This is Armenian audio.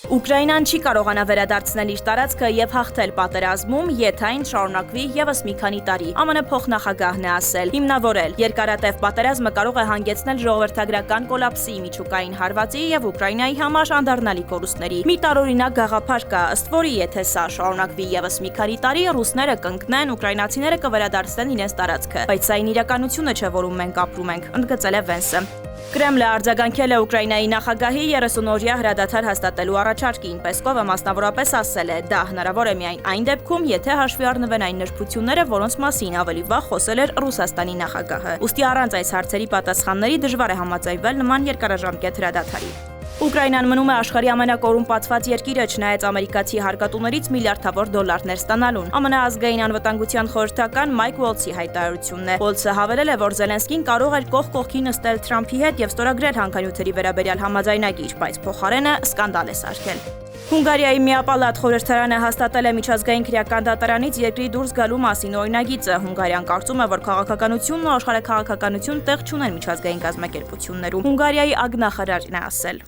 Ուկրաինան չի կարողանա վերադարձնել իր տարածքը եւ հաղթել պատերազմում, եթե այն շարունակվի եւս մի քանի տարի։ ԱՄՆ փոխնախագահն է ասել. հիմնավորել երկարատև պատերազմը կարող է հանգեցնել ժողովրդագրական կոլապսի, միջուկային հարվածի եւ Ուկրաինայի համար անդառնալի կորուստների։ Մի տարօրինակ գաղափար կա, ըստ որի եթե սա շարունակվի եւս մի քանի տարի, ռուսները կընկնեն, ուկրաինացիները կվերադարձնեն իրենց տարածքը, բայց սա այն իրականությունը չէ, որում մենք ապրում ենք, ընդգծել է Վենսը։ Կրեմլը արձագանքել է Ուկրաինայի նախագահի 30-օրյա հրադադար հաստատելու առաջարկին, Պեսկովը մասնավորապես ասել է, դա հնարավոր է միայն այն դեպքում, եթե հաշվի առնվեն այն նրբությունները, որոնց մասին ավելի վաղ խոսել էր Ռուսաստանի նախագահը։ Ուստի առանց այս հարցերի պատասխանների դժվար է համաձայնվել նման երկարաժամկետ հրադադարի։ Ուկրաինան մնում է աշխարհի ամենակոռումպացված երկիրը, չնայած ամերիկացի հարկատուներից միլիարդավոր դոլարներ ստանալուն։ ԱՄՆ ազգային անվտանգության խորհրդական Մայք Ուոլցի հայտարարությունն է։ Ուոլցը հավելել է, որ Զելենսկին կարող էր կողք կողքի նստել Թրամփի հետ եւ ստորագրել հանքանյութերի վերաբերյալ համաձայնագիր, բայց փոխարենը սկանդալ է սարքել։ Հունգարիայի միապալատ խորհրդարանը հաստատել է միջազգային քրեական դատարանից երկրի դուրս գալու մասին օրինագիծը։ Հունգարիան կարծում է, որ քաղաքականությունն ու աշխարհաքաղաքականություն տեղ չունեն միջազգային կազմակերպություններում։ Հունգարիայի ագնախարարն է ասել.